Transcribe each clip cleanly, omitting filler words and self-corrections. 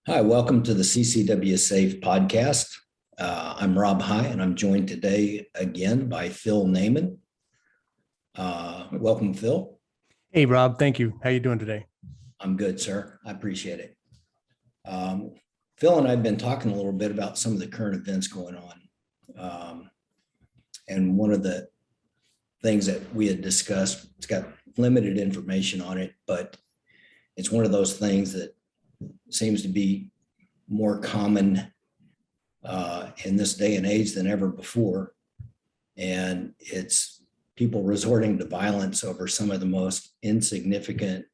Hi, welcome to the CCW Safe podcast. I'm Rob High, and I'm joined today again by Phil Naman. Welcome, Phil. Hey, Rob. Thank you. How you doing today? I'm good, sir. I appreciate it. Um, Phil and I have been talking a little bit about some of the current events going on. And one of the things that we had discussed, it's got limited information on it, but it's one of those things that seems to be more common in this day and age than ever before. And it's people resorting to violence over some of the most insignificant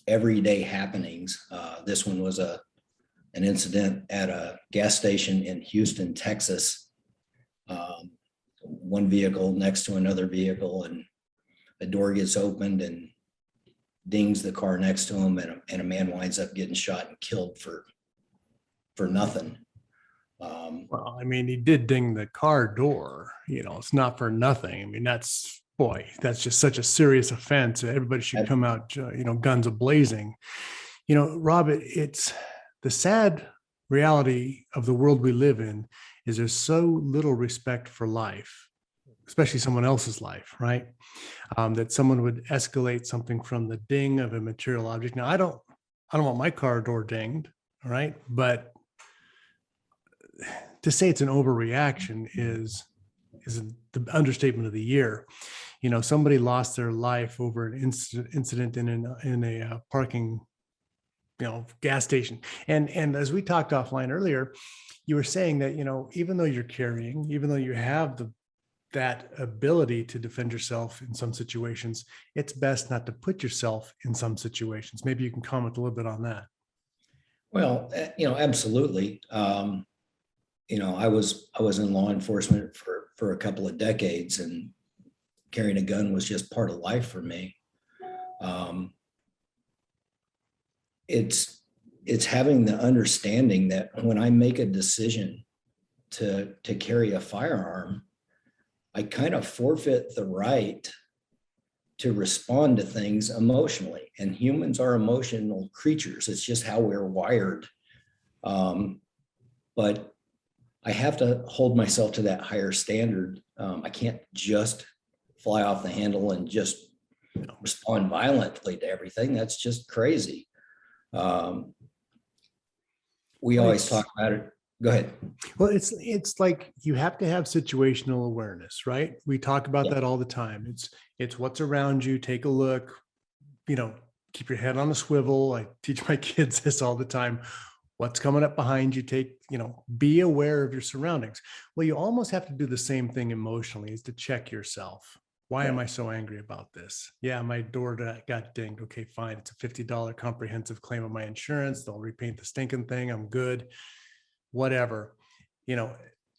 everyday happenings. This one was an incident at a gas station in Houston, Texas. One vehicle next to another vehicle, and a door gets opened and dings the car next to him, and a man winds up getting shot and killed for nothing. Well, I mean, he did ding the car door. It's not for nothing. I mean, that's just such a serious offense. Everybody should come out, guns a-blazing. Rob, it's the sad reality of the world we live in is there's so little respect for life, especially someone else's life, right? That someone would escalate something from the ding of a material object. Now, I don't want my car door dinged, all right? But to say it's an overreaction is the understatement of the year. Somebody lost their life over an incident in a parking, gas station. And as we talked offline earlier, you were saying that, even though you're carrying, even though you have that ability to defend yourself in some situations, it's best not to put yourself in some situations. Maybe you can comment a little bit on that. Well, absolutely. I was in law enforcement for a couple of decades, and carrying a gun was just part of life for me. It's having the understanding that when I make a decision to carry a firearm, I kind of forfeit the right to respond to things emotionally. And humans are emotional creatures. It's just how we're wired. But I have to hold myself to that higher standard. I can't just fly off the handle and just respond violently to everything. That's just crazy. We always talk about it. Go ahead. Well, it's like you have to have situational awareness, right? We talk about that all the time. It's what's around you. Take a look, keep your head on a swivel. I teach my kids this all the time. What's coming up behind you? Be aware of your surroundings. Well, you almost have to do the same thing emotionally, is to check yourself. Why am I so angry about this? Yeah, my door got dinged. Okay, fine. It's a $50 comprehensive claim on my insurance. They'll repaint the stinking thing. I'm good. Whatever.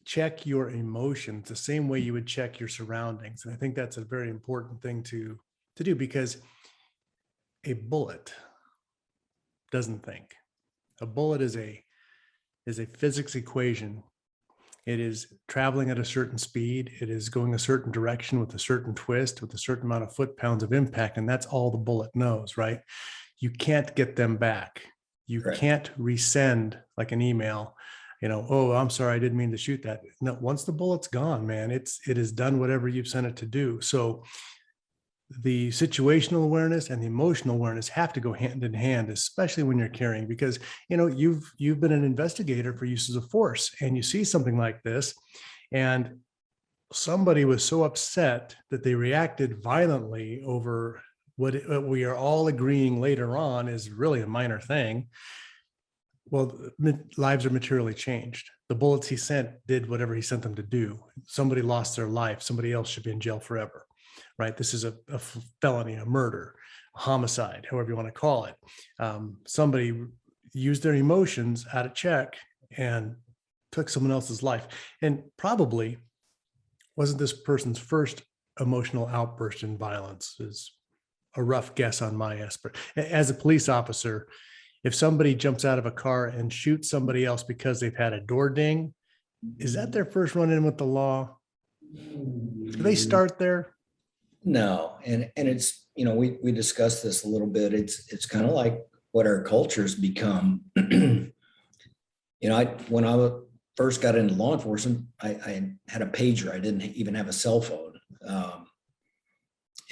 Check your emotions the same way you would check your surroundings. And I think that's a very important thing to do, because a bullet doesn't think. A bullet is a physics equation. It is traveling at a certain speed. It is going a certain direction with a certain twist, with a certain amount of foot-pounds of impact. And that's all the bullet knows, right? You can't get them back. You Correct. Can't resend like an email, oh, I'm sorry, I didn't mean to shoot that. No, once the bullet's gone, man, it has done whatever you've sent it to do. So the situational awareness and the emotional awareness have to go hand in hand, especially when you're carrying, because you've been an investigator for uses of force, and you see something like this, and somebody was so upset that they reacted violently over what we are all agreeing later on is really a minor thing. Well, lives are materially changed. The bullets he sent did whatever he sent them to do. Somebody lost their life. Somebody else should be in jail forever, right? This is a felony, a murder, a homicide, however you want to call it. Somebody used their emotions out of check and took someone else's life. And probably wasn't this person's first emotional outburst in violence, is a rough guess on my aspect. As a police officer, if somebody jumps out of a car and shoots somebody else because they've had a door ding, is that their first run in with the law? Do they start there? No, and it's we discussed this a little bit. It's kind of like what our culture's become. When first got into law enforcement, I had a pager. I didn't even have a cell phone.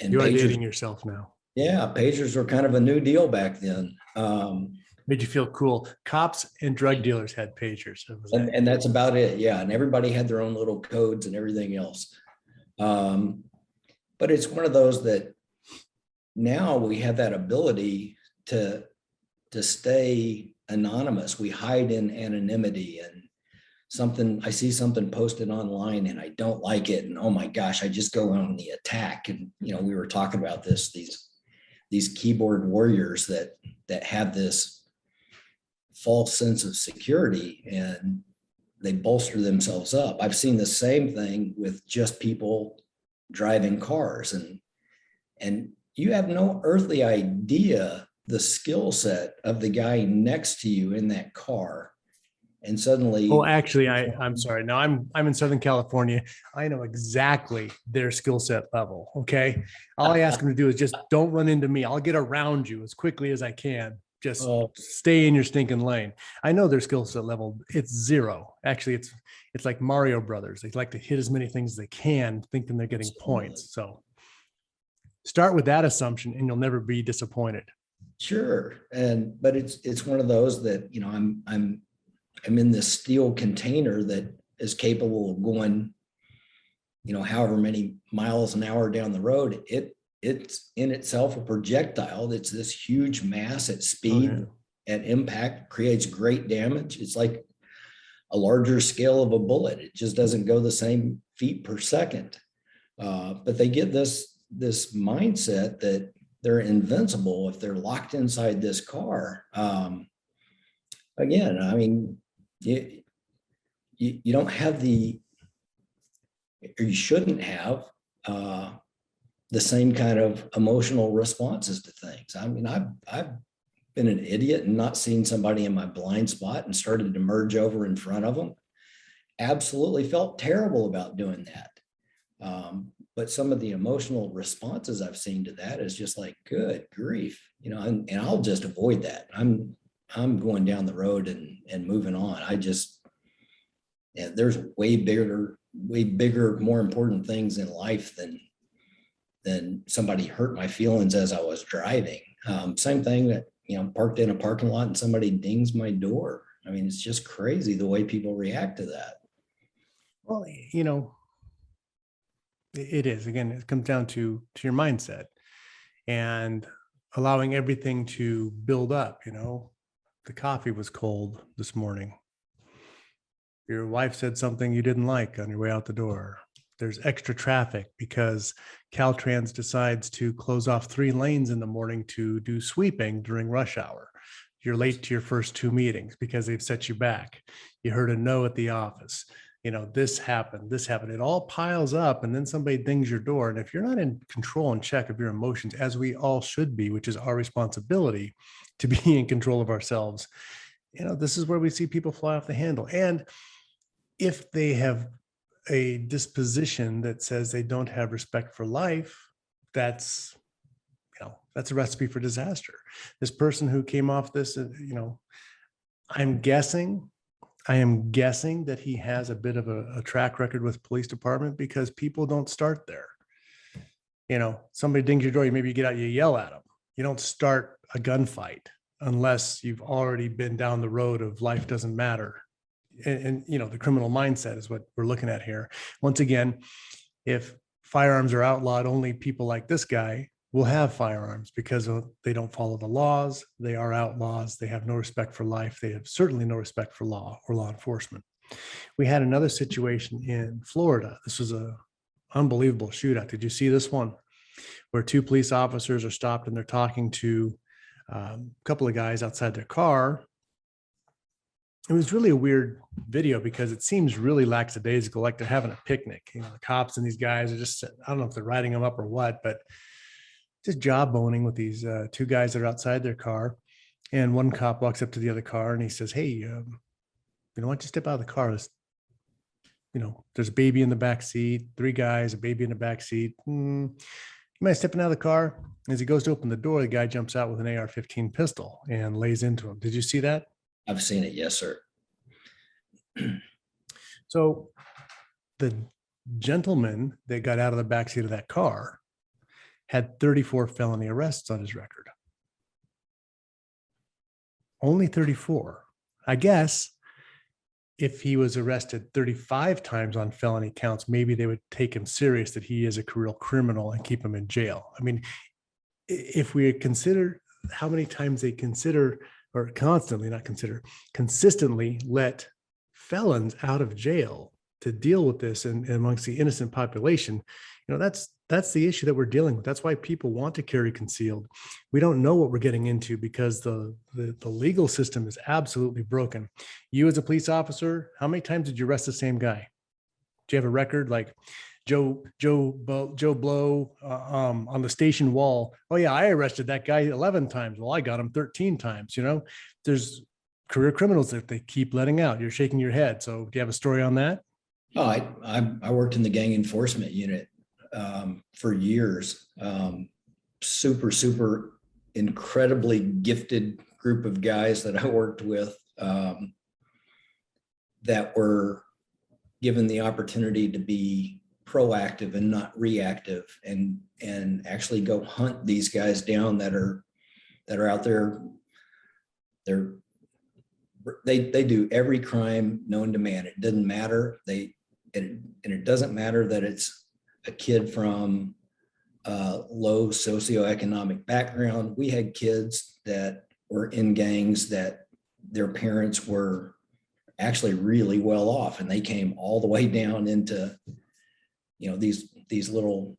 And You are pagers, dating yourself now. yeah, pagers were kind of a new deal back then. Made you feel cool. Cops and drug dealers had pagers. And that's about it. Yeah. And everybody had their own little codes and everything else. But it's one of those that now we have that ability to stay anonymous. We hide in anonymity, and I see something posted online and I don't like it. And oh my gosh, I just go on the attack. And, we were talking about this, these keyboard warriors that have this false sense of security, and they bolster themselves up. I've seen the same thing with just people driving cars, and you have no earthly idea the skill set of the guy next to you in that car. And suddenly, oh, actually, I'm sorry. No, I'm in Southern California. I know exactly their skill set level. Okay. All I ask them to do is just don't run into me. I'll get around you as quickly as I can. Just stay in your stinking lane. I know their skill set level. It's zero. Actually, it's like Mario Brothers. They like to hit as many things as they can, thinking they're getting points. So start with that assumption and you'll never be disappointed. Sure. But it's one of those that, I'm in this steel container that is capable of going, however many miles an hour down the road. It's in itself a projectile. It's this huge mass at speed, at impact, creates great damage. It's like a larger scale of a bullet. It just doesn't go the same feet per second. But they get this mindset that they're invincible if they're locked inside this car. Again, I mean, you don't have or you shouldn't have the same kind of emotional responses to things. I mean, I've been an idiot and not seen somebody in my blind spot and started to merge over in front of them. Absolutely felt terrible about doing that. But some of the emotional responses I've seen to that is just like, good grief, and I'll just avoid that. I'm going down the road and moving on. There's way bigger, more important things in life than somebody hurt my feelings as I was driving. Same thing that, parked in a parking lot and somebody dings my door. I mean, it's just crazy the way people react to that. Well, it is. Again, it comes down to your mindset and allowing everything to build up. The coffee was cold this morning. Your wife said something you didn't like on your way out the door. There's extra traffic because Caltrans decides to close off 3 lanes in the morning to do sweeping during rush hour. You're late to your first 2 meetings because they've set you back. You heard a no at the office. This happened. It all piles up, and then somebody dings your door. And if you're not in control and check of your emotions, as we all should be, which is our responsibility to be in control of ourselves, this is where we see people fly off the handle. And if they have a disposition that says they don't have respect for life, that's a recipe for disaster. This person who came off this, I am guessing that he has a bit of a track record with police department, because people don't start there. Somebody dings your door, maybe you get out, you yell at them. You don't start a gunfight unless you've already been down the road of life doesn't matter. And the criminal mindset is what we're looking at here. Once again, if firearms are outlawed, only people like this guy will have firearms because they don't follow the laws. They are outlaws. They have no respect for life. They have certainly no respect for law or law enforcement. We had another situation in Florida. This was an unbelievable shootout. Did you see this one? Where 2 police officers are stopped and they're talking to a couple of guys outside their car. It was really a weird video because it seems really lackadaisical, like they're having a picnic. The cops and these guys are just, I don't know if they're riding them up or what, but just jawboning with these 2 guys that are outside their car. And one cop walks up to the other car and he says, hey, why don't you step out of the car? There's a baby in the back seat, 3 guys, a baby in the back seat. You might stepping out of the car. As he goes to open the door, the guy jumps out with an AR-15 pistol and lays into him. Did you see that? I've seen it. Yes, sir. So the gentleman that got out of the backseat of that car had 34 felony arrests on his record. Only 34. I guess if he was arrested 35 times on felony counts, maybe they would take him serious that he is a real criminal and keep him in jail. I mean, if we consider how many times they consider, or constantly, not consider, consistently let felons out of jail to deal with this and amongst the innocent population, that's the issue that we're dealing with. That's why people want to carry concealed. We don't know what we're getting into because the legal system is absolutely broken. You as a police officer, how many times did you arrest the same guy? Do you have a record like Joe Blow on the station wall? Oh yeah, I arrested that guy 11 times. Well, I got him 13 times. There's career criminals that they keep letting out. You're shaking your head. So do you have a story on that? Oh, I worked in the gang enforcement unit for years. Super incredibly gifted group of guys that I worked with that were given the opportunity to be proactive and not reactive, and actually go hunt these guys down that are out there. They do every crime known to man. It doesn't matter. It doesn't matter that it's a kid from low socioeconomic background. We had kids that were in gangs that their parents were actually really well off, and they came all the way down into these little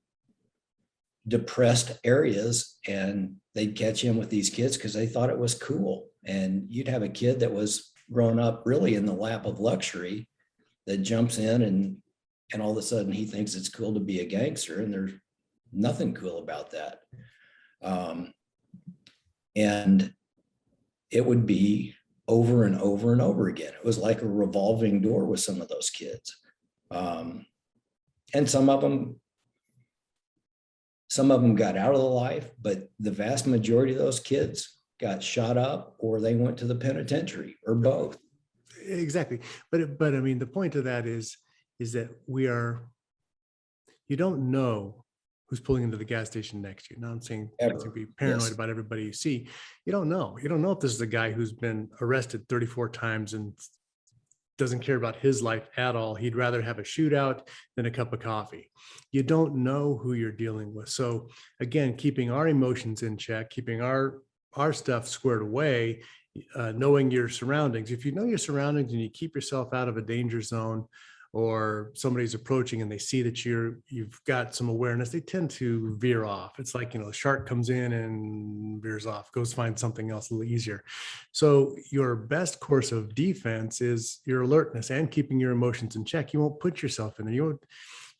depressed areas, and they'd catch in with these kids because they thought it was cool. And you'd have a kid that was grown up really in the lap of luxury that jumps in, and all of a sudden he thinks it's cool to be a gangster, and there's nothing cool about that. And it would be over and over and over again. It was like a revolving door with some of those kids. And some of them got out of the life, but the vast majority of those kids got shot up or they went to the penitentiary, or both. Exactly. But I mean, the point of that is that you don't know who's pulling into the gas station next to you. Now I'm saying to be paranoid about everybody you see. You don't know if this is a guy who's been arrested 34 times and doesn't care about his life at all. He'd rather have a shootout than a cup of coffee. You don't know who you're dealing with. So again, keeping our emotions in check, keeping our stuff squared away, knowing your surroundings. If you know your surroundings and you keep yourself out of a danger zone, or somebody's approaching and they see that you've got some awareness, they tend to veer off. It's like, the shark comes in and veers off, goes find something else a little easier. So your best course of defense is your alertness and keeping your emotions in check. You won't put yourself in there. You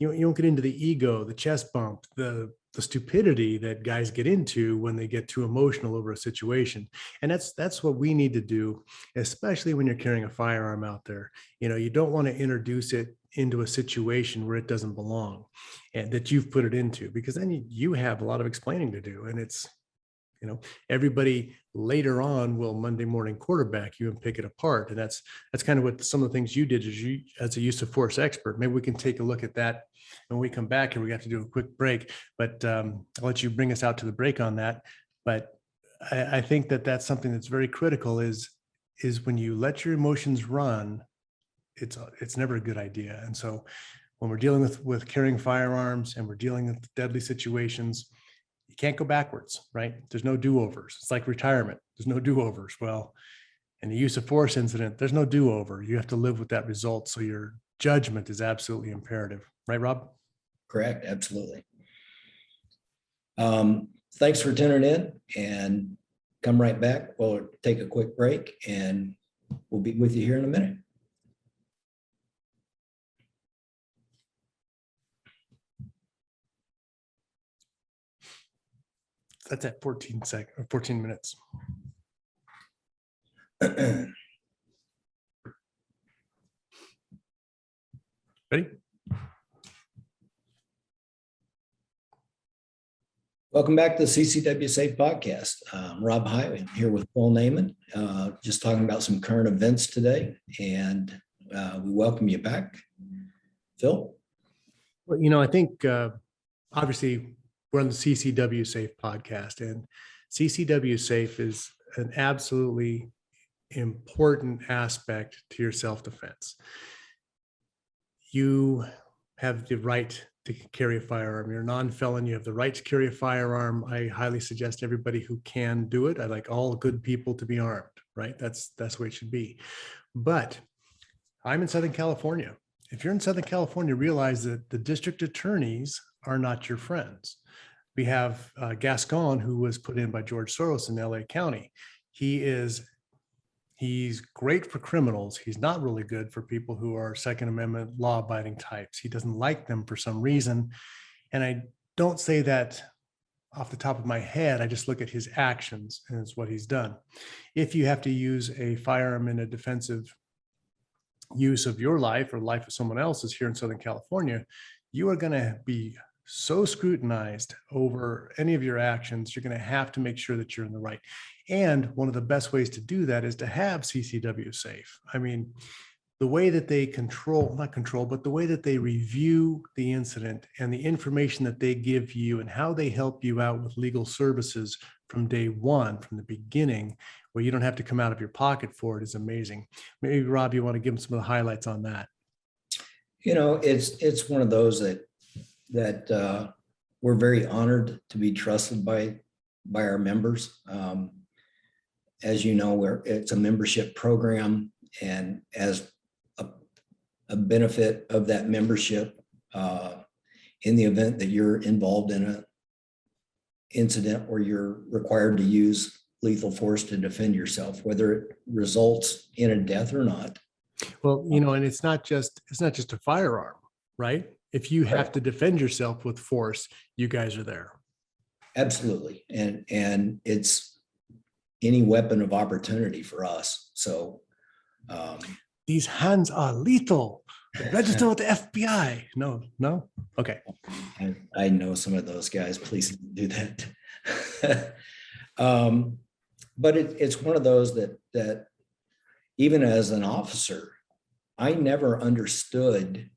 won't get into the ego, the chest bump, the stupidity that guys get into when they get too emotional over a situation. And that's what we need to do, especially when you're carrying a firearm out there. You don't want to introduce it into a situation where it doesn't belong and that you've put it into, because then you have a lot of explaining to do. And it's, everybody later on will Monday morning quarterback you and pick it apart. And that's kind of what some of the things you did as a use of force expert. Maybe we can take a look at that when we come back, and we have to do a quick break, but I'll let you bring us out to the break on that. But I think that's something that's very critical is when you let your emotions run, it's never a good idea. And so when we're dealing with carrying firearms and we're dealing with deadly situations, you can't go backwards, right? There's no do-overs. It's like retirement. There's no do-overs. Well, in the use of force incident, there's no do-over. You have to live with that result. So your judgment is absolutely imperative. Right, Rob? Correct. Absolutely. Thanks for tuning in, and come right back. We'll take a quick break and we'll be with you here in a minute. That's at 14 minutes. Ready? Welcome back to the CCW Safe podcast. Rob High, I'm here with Phil Naman, just talking about some current events today, and we welcome you back. Phil? Well, I think obviously we're on the CCW Safe podcast, and CCW Safe is an absolutely important aspect to your self-defense. You have the right to carry a firearm. You're a non-felon. You have the right to carry a firearm. I highly suggest everybody who can do it. I like all good people to be armed, right? That's the way it should be. But I'm in Southern California. If you're in Southern California, realize that the district attorneys are not your friends. We have Gascon, who was put in by George Soros in LA County. He's great for criminals. He's not really good for people who are Second Amendment law-abiding types. He doesn't like them for some reason. And I don't say that off the top of my head. I just look at his actions, and it's what he's done. If you have to use a firearm in a defensive use of your life or life of someone else's here in Southern California, you are going to be so scrutinized over any of your actions. You're going to have to make sure that you're in the right. And one of the best ways to do that is to have CCW Safe. I mean, the way that they but the way that they review the incident and the information that they give you and how they help you out with legal services from day one, from the beginning, where you don't have to come out of your pocket for it, is amazing. Maybe Rob, you want to give them some of the highlights on that? It's one of those that we're very honored to be trusted by our members. As you know, it's a membership program, and as a benefit of that membership, in the event that you're involved in an incident where you're required to use lethal force to defend yourself, whether it results in a death or not. Well, and it's not just a firearm, right? If you have to defend yourself with force, you guys are there. Absolutely. And it's any weapon of opportunity for us. So these hands are lethal. Register with the FBI. No. Okay. I know some of those guys. Please do that. But it's one of those that even as an officer, I never understood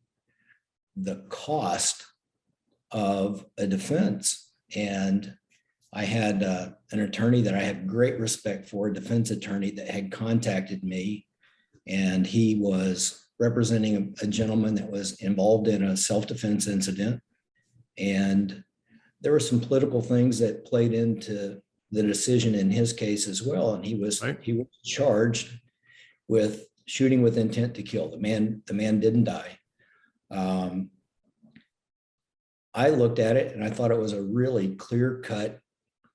the cost of a defense. And I had an attorney that I have great respect for, a defense attorney that had contacted me, and he was representing a gentleman that was involved in a self-defense incident. And there were some political things that played into the decision in his case as well. And he was charged with shooting with intent to kill. The man didn't die. I looked at it and I thought it was a really clear-cut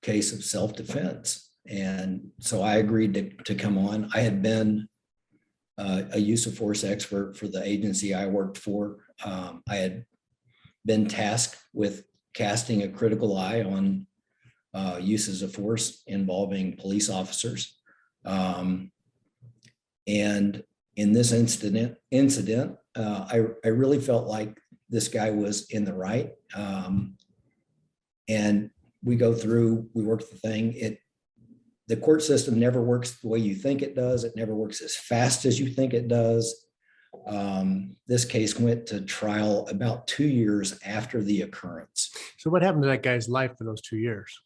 case of self-defense. And so I agreed to come on. I had been a use of force expert for the agency I worked for. I had been tasked with casting a critical eye on uses of force involving police officers. And in this incident, I really felt like this guy was in the right. And we work the thing. The court system never works the way you think it does. It never works as fast as you think it does. This case went to trial about 2 years after the occurrence. So what happened to that guy's life for those 2 years?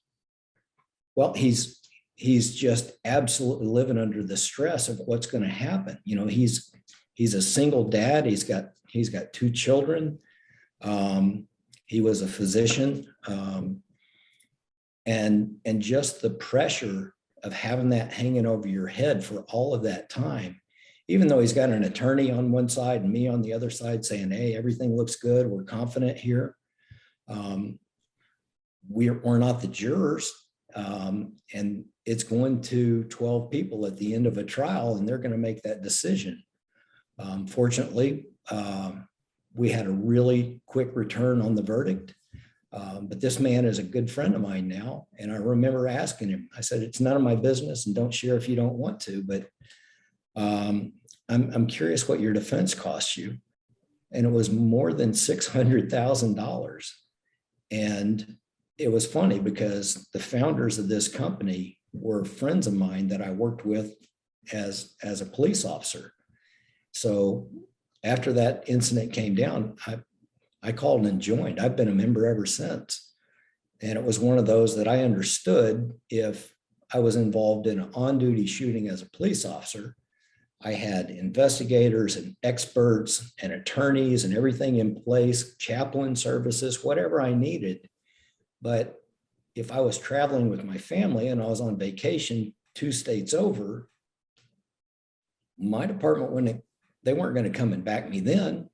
Well, he's just absolutely living under the stress of what's going to happen. He's a single dad. He's got 2 children. He was a physician. And just the pressure of having that hanging over your head for all of that time, even though he's got an attorney on one side and me on the other side saying, hey, everything looks good, we're confident here. We're not the jurors. And it's going to 12 people at the end of a trial, and they're going to make that decision. Fortunately, we had a really quick return on the verdict. But this man is a good friend of mine now. And I remember asking him, I said, it's none of my business and don't share if you don't want to, but I'm curious what your defense costs you. And it was more than $600,000. And it was funny because the founders of this company were friends of mine that I worked with as a police officer. So after that incident came down, I called and joined. I've been a member ever since. And it was one of those that I understood if I was involved in an on-duty shooting as a police officer, I had investigators and experts and attorneys and everything in place, chaplain services, whatever I needed. But if I was traveling with my family and I was on vacation 2 states over, my department they weren't going to come and back me then.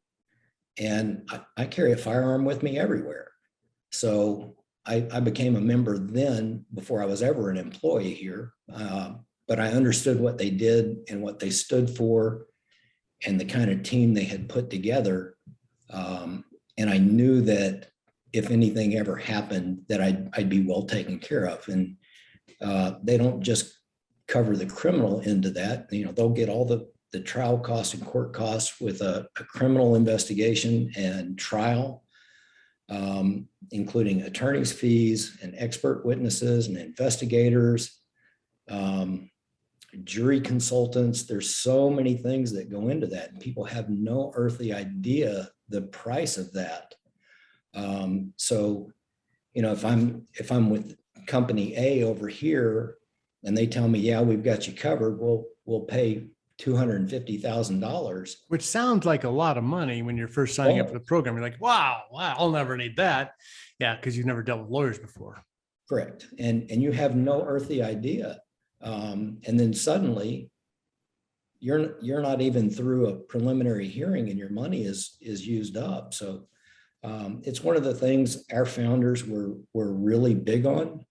And I carry a firearm with me everywhere. So I became a member then before I was ever an employee here. But I understood what they did and what they stood for and the kind of team they had put together. And I knew that if anything ever happened, that I'd be well taken care of. And they don't just cover the criminal end of that. They'll get all the trial costs and court costs with a criminal investigation and trial, including attorney's fees and expert witnesses and investigators, jury consultants. There's so many things that go into that, and people have no earthly idea the price of that. So, if I'm with company A over here and they tell me, yeah, we've got you covered, we'll pay $250,000. Which sounds like a lot of money when you're first signing up for the program. You're like, wow, I'll never need that. Yeah, because you've never dealt with lawyers before. Correct. And you have no earthly idea. And then suddenly you're not even through a preliminary hearing and your money is used up. So it's one of the things our founders were really big on,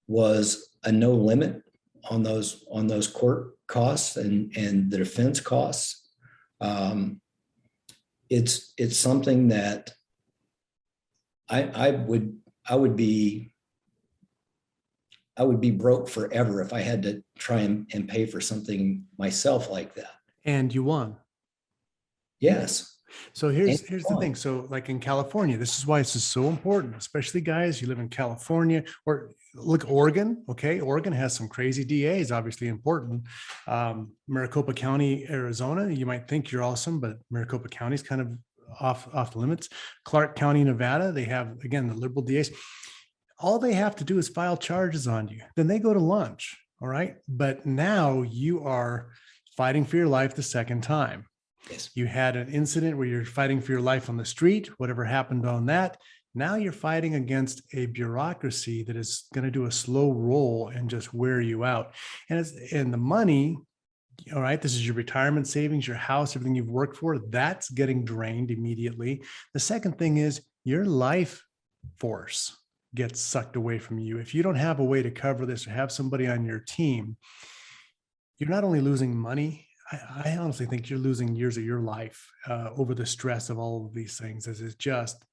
was a no limit on those court costs and the defense costs. It's something that I would be broke forever if I had to try and pay for something myself like that. And you won. Yes. So here's the thing. So like in California, this is why this is so important, especially guys, you live in California or look, Oregon. Okay. Oregon has some crazy DAs, obviously important. Maricopa County, Arizona, you might think you're awesome, but Maricopa County is kind of off the limits. Clark County, Nevada, they have, again, the liberal DAs. All they have to do is file charges on you. Then they go to lunch. All right. But now you are fighting for your life the second time. Yes. You had an incident where you're fighting for your life on the street, whatever happened on that. Now you're fighting against a bureaucracy that is going to do a slow roll and just wear you out. And the money, all right, this is your retirement savings, your house, everything you've worked for, that's getting drained immediately. The second thing is your life force gets sucked away from you. If you don't have a way to cover this or have somebody on your team, you're not only losing money, I honestly think you're losing years of your life over the stress of all of these things, as it just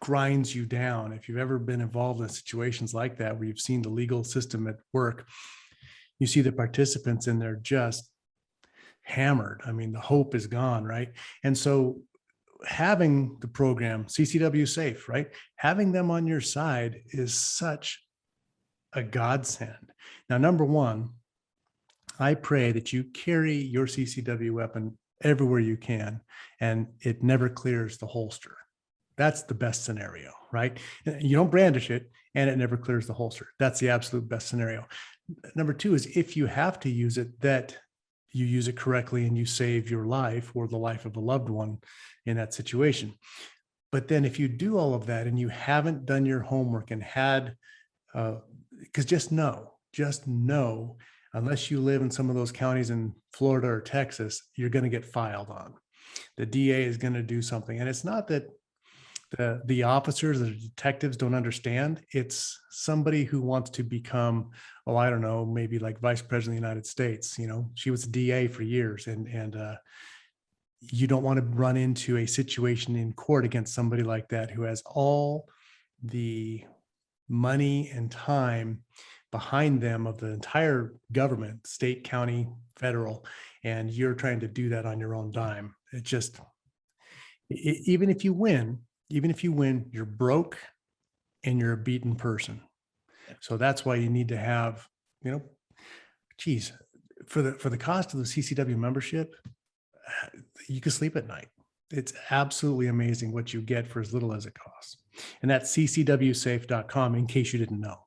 grinds you down. If you've ever been involved in situations like that, where you've seen the legal system at work, you see the participants and they're just hammered. I mean, the hope is gone, right? And so having the program, CCW Safe, right? Having them on your side is such a godsend. Now, number one, I pray that you carry your CCW weapon everywhere you can, and it never clears the holster. That's the best scenario, right? You don't brandish it and it never clears the holster. That's the absolute best scenario. Number two is if you have to use it, that you use it correctly and you save your life or the life of a loved one in that situation. But then if you do all of that and you haven't done your homework and had, because just know, unless you live in some of those counties in Florida or Texas, you're going to get filed on. The DA is going to do something. And it's not that the officers, the detectives don't understand. It's somebody who wants to become, I don't know, maybe like vice president of the United States. She was a DA for years, and you don't want to run into a situation in court against somebody like that who has all the money and time behind them of the entire government, state, county, federal, and you're trying to do that on your own dime. It just, even if you win, you're broke and you're a beaten person. So that's why you need to have, geez, for the cost of the CCW membership, you can sleep at night. It's absolutely amazing what you get for as little as it costs. And that's ccwsafe.com in case you didn't know.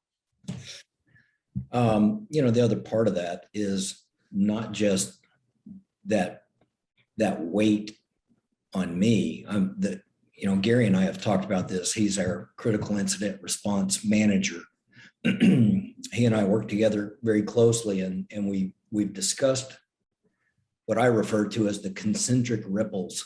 The other part of that is not just that weight on me. Gary and I have talked about this. He's our critical incident response manager. He and I work together very closely, and we've discussed what I refer to as the concentric ripples.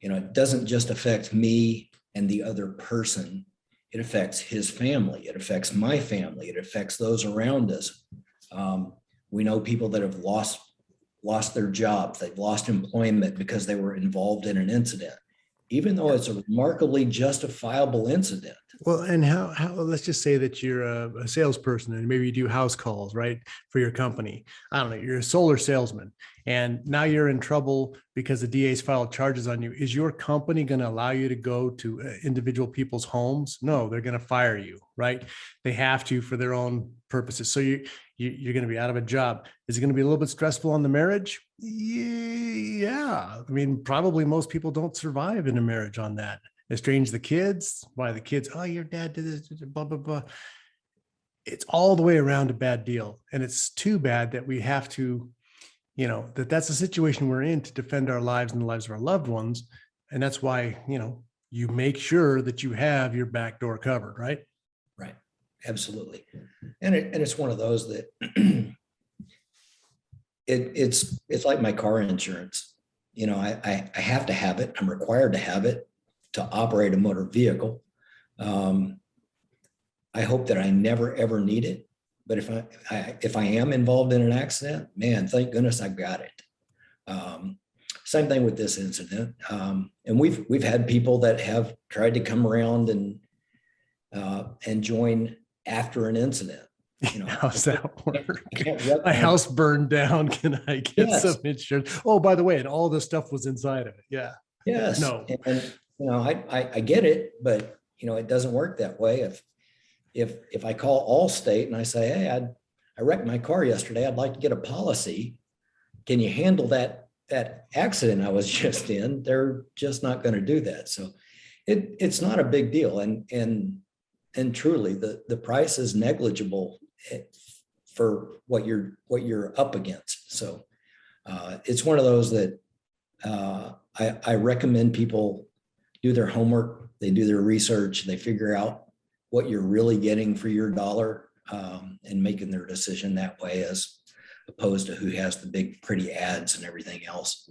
It doesn't just affect me and the other person. It affects his family. It affects my family. It affects those around us. We know people that have lost their jobs. They've lost employment because they were involved in an incident, even though it's a remarkably justifiable incident. Well, and how let's just say that you're a salesperson and maybe you do house calls, right, for your company. I don't know, you're a solar salesman, and now you're in trouble because the DA's filed charges on you. Is your company going to allow you to go to individual people's homes? No, they're going to fire you, right? They have to for their own purposes. So you're going to be out of a job. Is it going to be a little bit stressful on the marriage? Yeah. I mean, probably most people don't survive in a marriage on that. Estrange the kids. Why the kids? Oh, your dad did this, blah, blah, blah. It's all the way around a bad deal. And it's too bad that we have to, that's the situation we're in to defend our lives and the lives of our loved ones. And that's why, you make sure that you have your back door covered, right? Right. Absolutely. And it's one of those that it's like my car insurance. I have to have it. I'm required to have it to operate a motor vehicle. I hope that I never, ever need it. But if I am involved in an accident, man, thank goodness I've got it. Same thing with this incident. And we've had people that have tried to come around and join after an incident. How's that work? My house burned down. Can I get some insurance? Oh, by the way, and all the stuff was inside of it. Yeah. Yes. No. And I get it, but it doesn't work that way. If I call Allstate and I say, hey, I wrecked my car yesterday, I'd like to get a policy. Can you handle that accident I was just in? They're just not going to do that. So it's not a big deal. And truly the price is negligible for what you're up against. So it's one of those that I recommend people do their homework, they do their research, they figure out what you're really getting for your dollar, and making their decision that way, as opposed to who has the big pretty ads and everything else.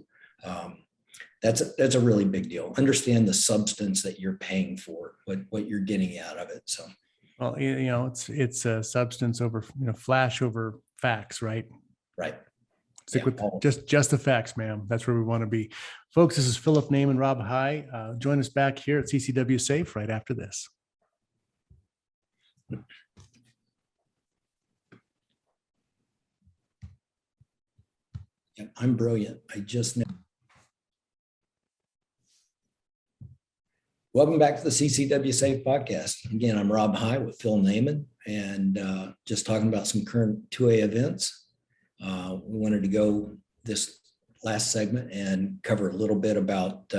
That's a really big deal. Understand the substance that you're paying for, what you're getting out of it. So, well, it's a substance over, flash over facts, right? Right. Stick with just the facts, ma'am. That's where we want to be. Folks, this is Phillip Naman, Rob High. Join us back here at CCW Safe right after this. Yeah, I'm brilliant. I just know. Welcome back to the CCW Safe podcast. Again, I'm Rob High with Phil Naman, and just talking about some current 2A events. We wanted to go this last segment and cover a little bit about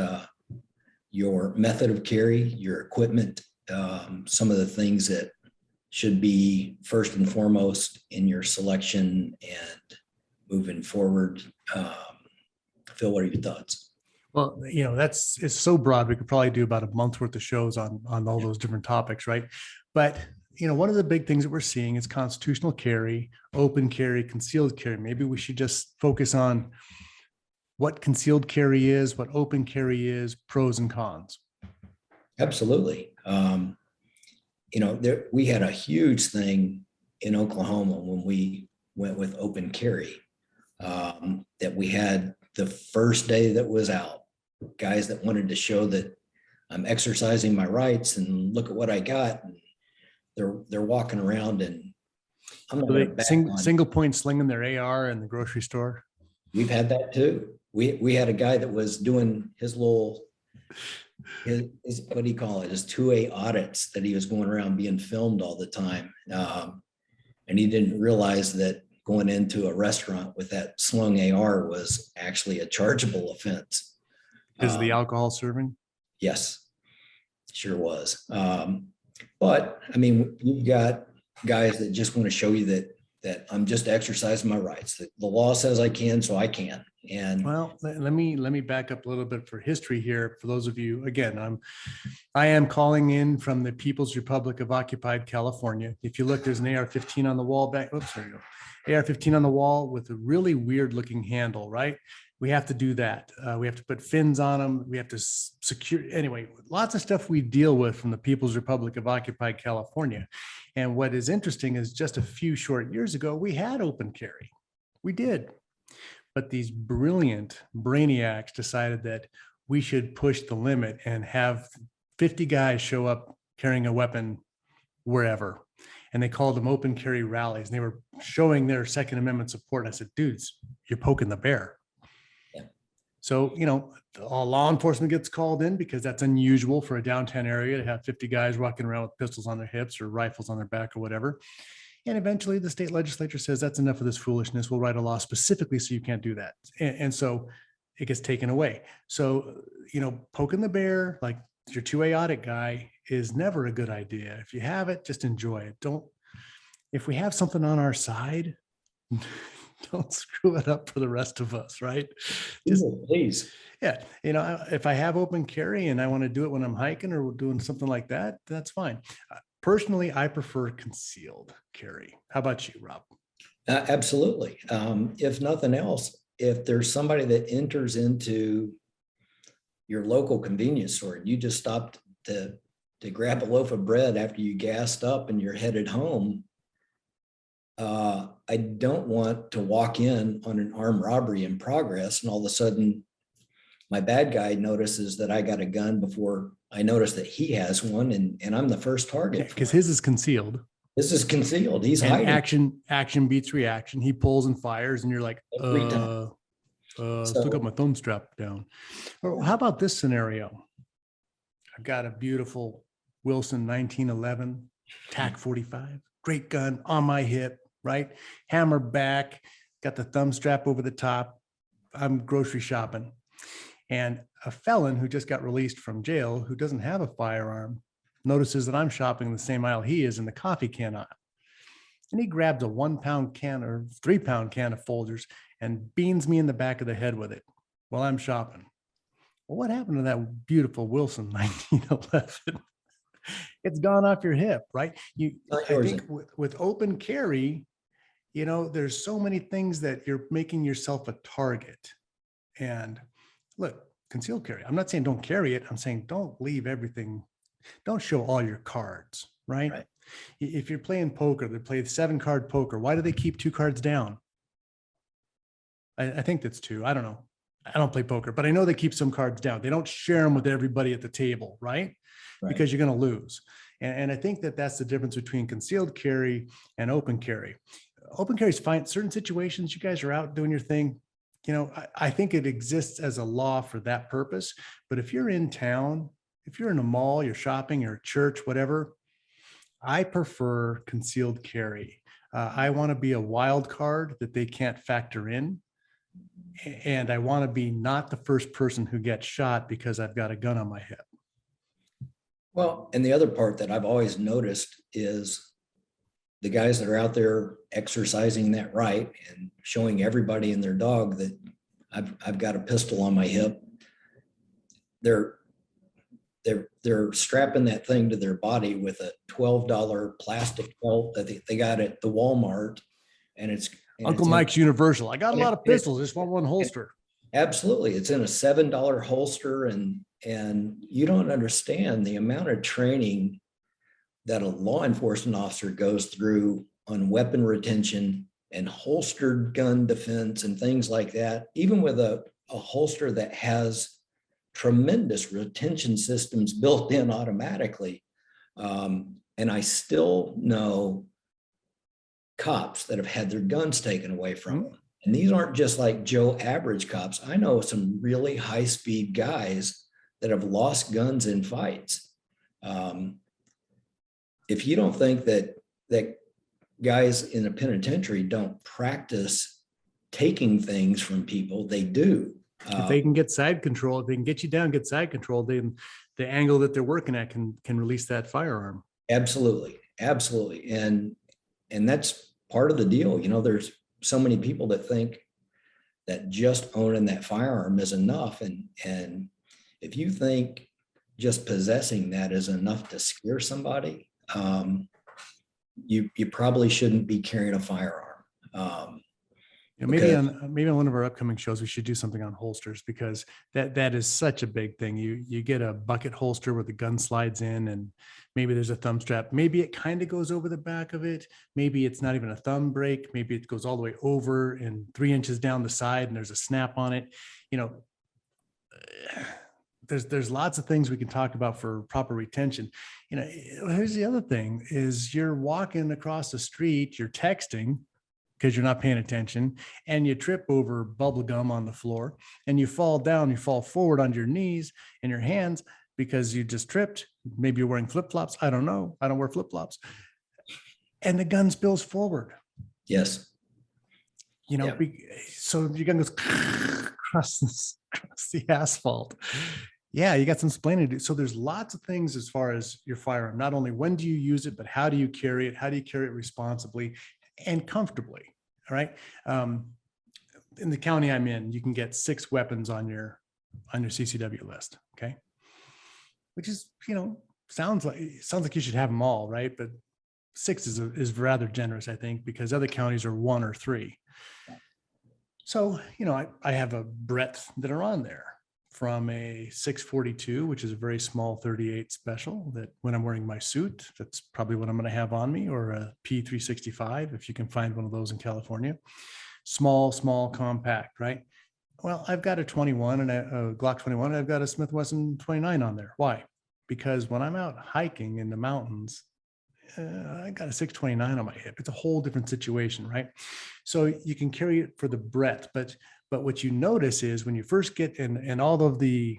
your method of carry, your equipment, some of the things that should be first and foremost in your selection and moving forward. Phil, what are your thoughts? Well, it's so broad. We could probably do about a month's worth of shows on all those different topics, right? But one of the big things that we're seeing is constitutional carry, open carry, concealed carry. Maybe we should just focus on what concealed carry is, what open carry is, pros and cons. Absolutely. We had a huge thing in Oklahoma when we went with open carry, that we had the first day that was out, guys that wanted to show that I'm exercising my rights and look at what I got. And they're walking around, and I'm not single point slinging their AR in the grocery store. We've had that too. We had a guy that was doing his little what do you call it? His 2A audits that he was going around being filmed all the time. And he didn't realize that going into a restaurant with that slung AR was actually a chargeable offense. Because of the alcohol serving? Yes, sure was. But I mean, you've got guys that just want to show you that I'm just exercising my rights. That the law says I can, so I can. And well, let me back up a little bit for history here. For those of you, again, I am calling in from the People's Republic of Occupied California. If you look, there's an AR-15 on the wall back. Oops, there you go. AR-15 on the wall with a really weird looking handle, right? We have to do that. We have to put fins on them. We have to secure, anyway, lots of stuff we deal with from the People's Republic of Occupied California. And what is interesting is just a few short years ago, we had open carry. We did. But these brilliant brainiacs decided that we should push the limit and have 50 guys show up carrying a weapon wherever. And they called them open carry rallies. And they were showing their Second Amendment support. I said, dudes, you're poking the bear. Yeah. So, all law enforcement gets called in because that's unusual for a downtown area to have 50 guys walking around with pistols on their hips or rifles on their back or whatever. And eventually the state legislature says that's enough of this foolishness. We'll write a law specifically so you can't do that. And so it gets taken away. So, poking the bear, like your 2A audit guy, is never a good idea. If you have it, just enjoy it. If we have something on our side, don't screw it up for the rest of us, right? Just, please. Yeah. If I have open carry and I want to do it when I'm hiking or doing something like that, that's fine. Personally, I prefer concealed carry. How about you, Rob? Absolutely. If nothing else, if there's somebody that enters into your local convenience store and you just stopped to grab a loaf of bread after you gassed up and you're headed home, I don't want to walk in on an armed robbery in progress and all of a sudden my bad guy notices that I got a gun before I notice that he has one, and I'm the first target. Because his is concealed. This is concealed. He's and hiding. Action beats reaction. He pulls and fires, and you're like, still got my thumb strapped down. Or how about this scenario? I've got a beautiful Wilson 1911 TAC 45, great gun on my hip, right? Hammer back, got the thumb strap over the top. I'm grocery shopping. And a felon who just got released from jail, who doesn't have a firearm, notices that I'm shopping the same aisle he is in the coffee can aisle. And he grabs a 1 pound can or 3 pound can of Folgers and beans me in the back of the head with it while I'm shopping. Well, what happened to that beautiful Wilson 1911? It's gone off your hip, right? I think with open carry, there's so many things that you're making yourself a target. And look, concealed carry. I'm not saying don't carry it. I'm saying don't leave everything. Don't show all your cards, right? If you're playing poker, they play 7-card poker. Why do they keep 2 cards down? I think that's 2. I don't know. I don't play poker, but I know they keep some cards down. They don't share them with everybody at the table, right? Because you're going to lose. And I think that's the difference between concealed carry and open carry. Open carry is fine. Certain situations, you guys are out doing your thing. I think it exists as a law for that purpose. But if you're in town, if you're in a mall, you're shopping, you're at church, whatever, I prefer concealed carry. I want to be a wild card that they can't factor in. And I want to be not the first person who gets shot because I've got a gun on my hip. Well, and the other part that I've always noticed is the guys that are out there exercising that right and showing everybody and their dog that I've got a pistol on my hip. They're strapping that thing to their body with a $12 plastic belt that they got at the Walmart, and it's Uncle Mike's Universal. I got a lot of pistols. Just want one holster. Absolutely, it's in a $7 holster, and you don't understand the amount of training that a law enforcement officer goes through on weapon retention and holstered gun defense and things like that, even with a holster that has tremendous retention systems built in automatically. And I still know cops that have had their guns taken away from them. And these aren't just like Joe average cops. I know some really high-speed guys that have lost guns in fights. If you don't think that guys in a penitentiary don't practice taking things from people, they do. If they can get side control, if they can get you down, get side control, then the angle that they're working at can release that firearm. Absolutely, absolutely, and that's part of the deal. You know, there's so many people that think that just owning that firearm is enough, and if you think just possessing that is enough to scare somebody, you probably shouldn't be carrying a firearm. Maybe on one of our upcoming shows, we should do something on holsters, because that is such a big thing. You get a bucket holster where the gun slides in, and maybe there's a thumb strap. Maybe it kind of goes over the back of it. Maybe it's not even a thumb break. Maybe it goes all the way over and 3 inches down the side, and there's a snap on it. You know, there's lots of things we can talk about for proper retention. You know, here's the other thing: is you're walking across the street, you're texting, because you're not paying attention, and you trip over bubble gum on the floor, and you fall down, you fall forward on your knees and your hands because you just tripped. Maybe you're wearing flip-flops. I don't know. I don't wear flip-flops. And the gun spills forward. Yes. You know, Yeah. So your gun goes across the asphalt. Yeah, you got some explaining to do. So there's lots of things as far as your firearm. Not only when do you use it, but how do you carry it? How do you carry it responsibly and comfortably? All right. In the county I'm in, you can get 6 weapons on your CCW list. Okay. Which is, you know, sounds like you should have them all, right? But 6 is rather generous, I think, because other counties are 1 or 3. So, you know, I have a breadth that are on there, from a 642, which is a very small 38 special, that when I'm wearing my suit, that's probably what I'm going to have on me, or a P365, if you can find one of those in California. Small, compact, right? Well, I've got a 21 and a Glock 21, and I've got a Smith Wesson 29 on there. Why? Because when I'm out hiking in the mountains, I got a 629 on my hip. It's a whole different situation, right? So you can carry it for the breadth, but what you notice is when you first get in, and all of the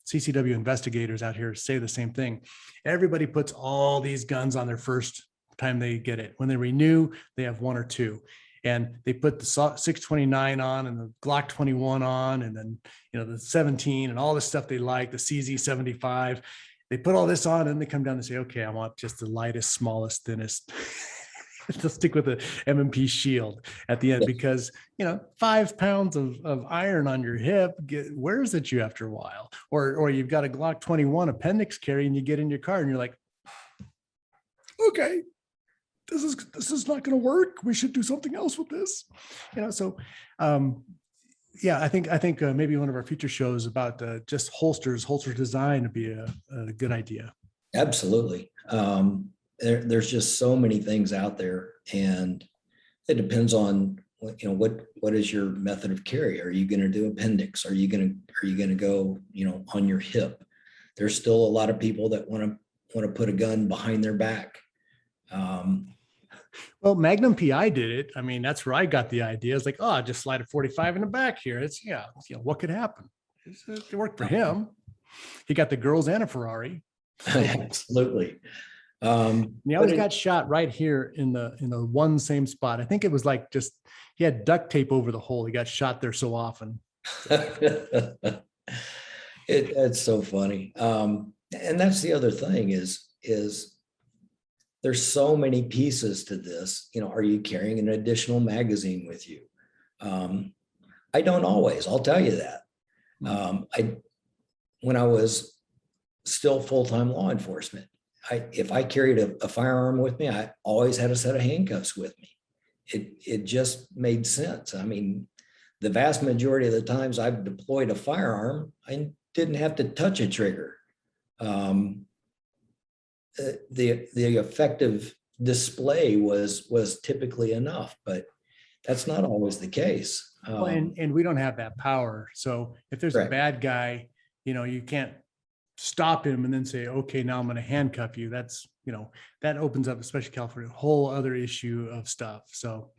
CCW investigators out here say the same thing. Everybody puts all these guns on their first time they get it. When they renew, they have 1 or 2. And they put the 629 on and the Glock 21 on, and then, you know, the 17 and all the stuff they like, the CZ 75. They put all this on and they come down and say, okay, I want just the lightest, smallest, thinnest. Let's stick with the M&P shield at the end, because, you know, 5 pounds of iron on your hip wears at you after a while. Or you've got a Glock 21 appendix carry, and you get in your car and you're like, okay, this is not going to work. We should do something else with this. You know, so yeah, I think maybe one of our future shows about just holster design would be a good idea. Absolutely. There's just so many things out there, and it depends on what is your method of carry. Are you going to do appendix? Are you going to go, you know, on your hip? There's still a lot of people that want to put a gun behind their back. Well, Magnum PI did it. I mean, that's where I got the idea. It's like, oh, I just slide a 45 in the back here. It's, you know, what could happen? It worked for him. He got the girls and a Ferrari. Absolutely. And he always got shot right here in the one same spot. I think it was like just, he had duct tape over the hole. He got shot there so often. It's so funny. And that's the other thing is there's so many pieces to this. You know, are you carrying an additional magazine with you? I don't always, I'll tell you that. When I was still full-time law enforcement, if I carried a firearm with me, I always had a set of handcuffs with me. It just made sense. I mean, the vast majority of the times I've deployed a firearm, I didn't have to touch a trigger. The effective display was typically enough, but that's not always the case. Well, and we don't have that power. So if there's a bad guy, you know, you can't stop him and then say, okay, now I'm going to handcuff you. That's, you know, that opens up, especially California, a whole other issue of stuff. So,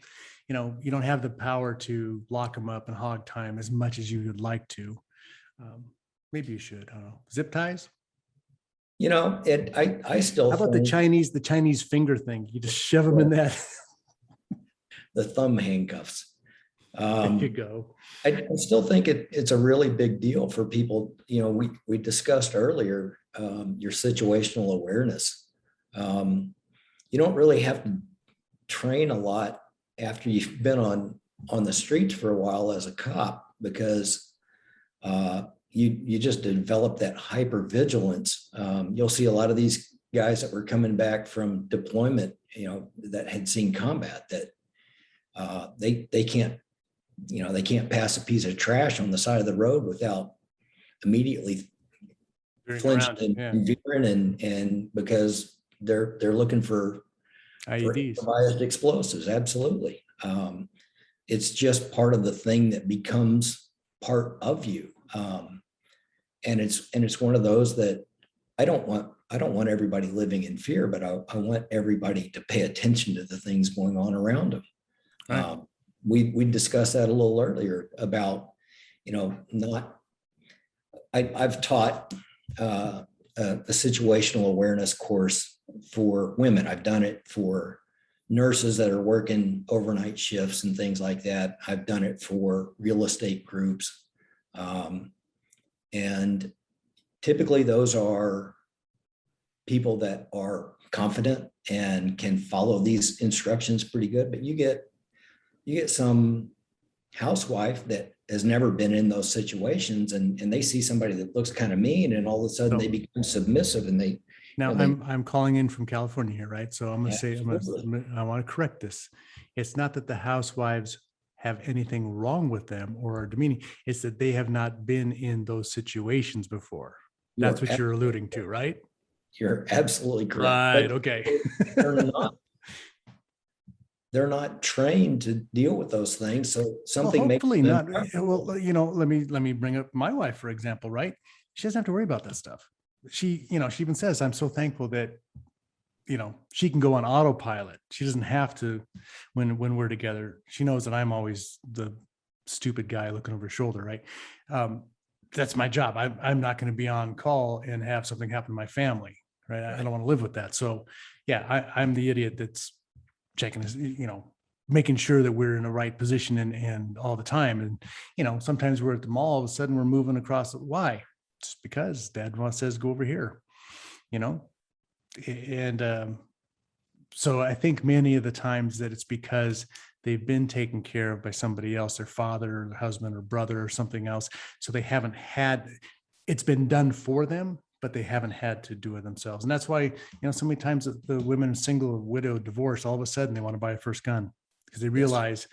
you know, you don't have the power to lock them up and hog time as much as you would like to. Maybe you should. I don't know. Zip ties. I still How about think the Chinese finger thing? You just shove them in that. the thumb handcuffs. There you go. I still think it's a really big deal for people. We discussed earlier your situational awareness. You don't really have to train a lot after you've been on the streets for a while as a cop, because you just develop that hyper vigilance. You'll see a lot of these guys that were coming back from deployment, that had seen combat, that they can't pass a piece of trash on the side of the road without immediately flinching and veering, and because they're looking for IEDs, improvised explosives. Absolutely. It's just part of the thing that becomes part of you. And it's one of those that I don't want everybody living in fear, but I want everybody to pay attention to the things going on around them. right. We discussed that a little earlier about, I've taught a situational awareness course for women. I've done it for nurses that are working overnight shifts and things like that. I've done it for real estate groups. And typically those are people that are confident and can follow these instructions pretty good, but you get some housewife that has never been in those situations, and they see somebody that looks kind of mean, and all of a sudden they become submissive, and they. Now I'm calling in from California here, right? So I'm going to say, Absolutely. I want to correct this. It's not that the housewives have anything wrong with them or are demeaning. It's that they have not been in those situations before. That's what you're alluding to, right? You're absolutely correct. Right. But Okay. they're not trained to deal with those things. So something well, hopefully makes not. Well, let me bring up my wife, for example, right? She doesn't have to worry about that stuff. She even says, I'm so thankful that, she can go on autopilot. She doesn't have to, when we're together. She knows that I'm always the stupid guy looking over her shoulder, right? That's my job. I'm not going to be on call and have something happen to my family, right? I don't want to live with that. So yeah, I'm the idiot that's checking his, making sure that we're in the right position and all the time. And, sometimes we're at the mall, all of a sudden we're moving across. Why? Just because dad says, go over here, and so I think many of the times that it's because they've been taken care of by somebody else, their father or their husband or brother or something else. So they haven't had, it's been done for them, but they haven't had to do it themselves. And that's why, so many times the women, single, widow, divorced, all of a sudden they want to buy a first gun because they realize,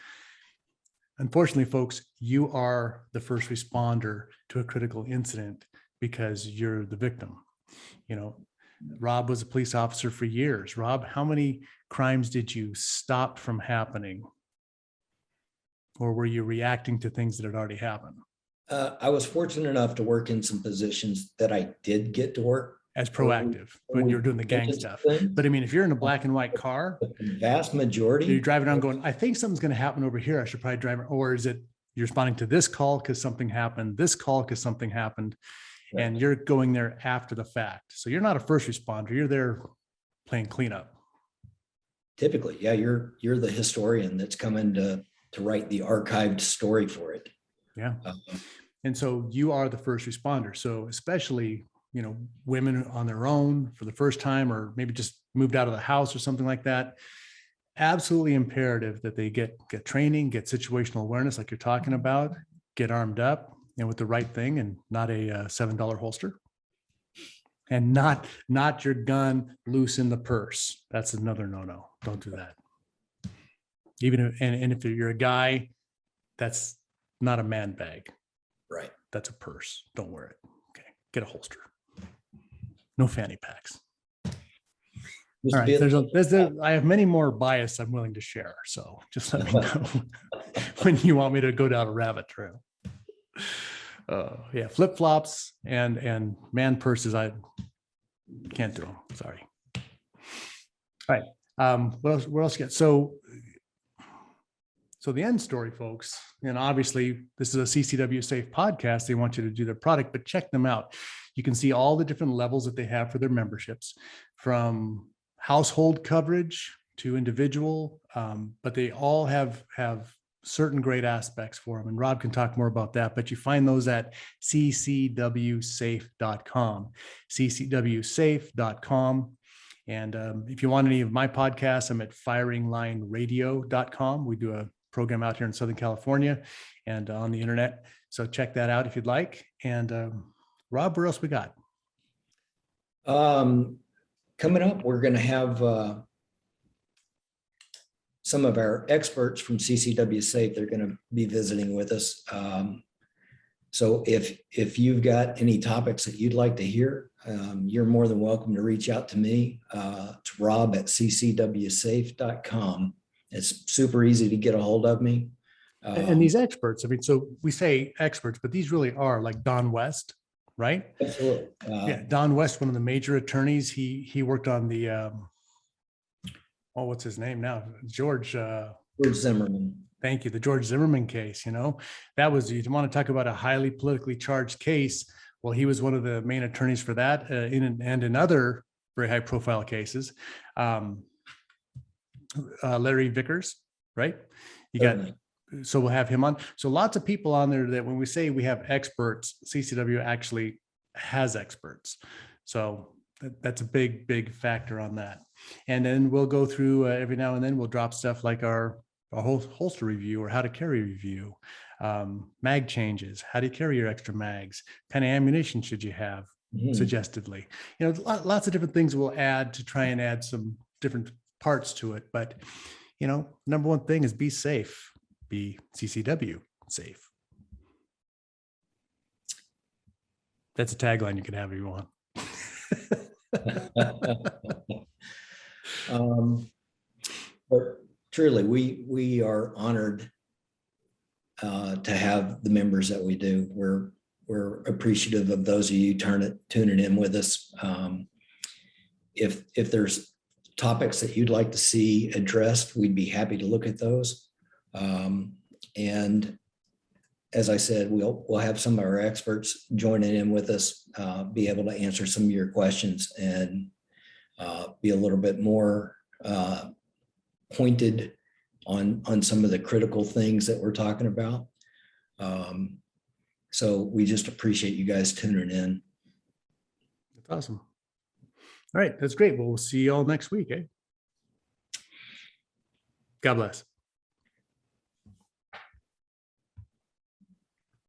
unfortunately, folks, you are the first responder to a critical incident because you're the victim. Rob was a police officer for years. Rob, how many crimes did you stop from happening? Or were you reacting to things that had already happened? I was fortunate enough to work in some positions that I did get to work as proactive when you're doing the gang stuff. But I mean, if you're in a black and white car, the vast majority, you're driving around going, I think something's going to happen over here. I should probably drive. Or is it you're responding to this call because something happened, this call because something happened, right, and you're going there after the fact. So you're not a first responder. You're there playing cleanup. Typically, yeah, you're the historian that's coming to write the archived story for it. Yeah. And so you are the first responder. So especially, women on their own for the first time, or maybe just moved out of the house or something like that, absolutely imperative that they get training, get situational awareness like you're talking about, get armed up and with the right thing and not a $7 holster. And not your gun loose in the purse. That's another no-no. Don't do that. Even if, and if you're a guy, that's not a man bag. Right. That's a purse. Don't wear it. Okay. Get a holster. No fanny packs. All right. I have many more bias I'm willing to share. So just let me know when you want me to go down a rabbit trail. Yeah. Flip-flops and man purses. I can't do them. Sorry. All right. What else? So So the end story, folks, and obviously this is a CCW Safe podcast. They want you to do their product, but check them out. You can see all the different levels that they have for their memberships, from household coverage to individual, but they all have certain great aspects for them. And Rob can talk more about that, but you find those at ccwsafe.com, ccwsafe.com. And if you want any of my podcasts, I'm at firinglineradio.com. We do a program out here in Southern California and on the internet. So check that out if you'd like. And Rob, where else we got? Coming up, we're going to have some of our experts from CCW Safe. They're going to be visiting with us. So if you've got any topics that you'd like to hear, you're more than welcome to reach out to me. It's Rob at ccwsafe.com. It's super easy to get a hold of me. And these experts, I mean, so we say experts, but these really are like Don West, right? Absolutely. Yeah, Don West, one of the major attorneys. He worked on the, what's his name now? George Zimmerman. Thank you. The George Zimmerman case, that was, you want to talk about a highly politically charged case. Well, he was one of the main attorneys for that and in other very high profile cases. Larry Vickers, right? So we'll have him on. So lots of people on there that when we say we have experts, CCW actually has experts. So that's a big factor on that. And then we'll go through every now and then we'll drop stuff like our holster review or how to carry review, mag changes, how do you carry your extra mags, kind of ammunition should you have suggestively, lots of different things we'll add to try and add some different parts to it. But, number one thing is be safe, be CCW safe. That's a tagline you can have if you want. But truly, we are honored to have the members that we do. We're appreciative of those of you tuning in with us. If there's topics that you'd like to see addressed, we'd be happy to look at those. And as I said, we'll have some of our experts joining in with us, be able to answer some of your questions and be a little bit more pointed on some of the critical things that we're talking about. So we just appreciate you guys tuning in. That's awesome. All right, that's great. Well, we'll see you all next week. God bless.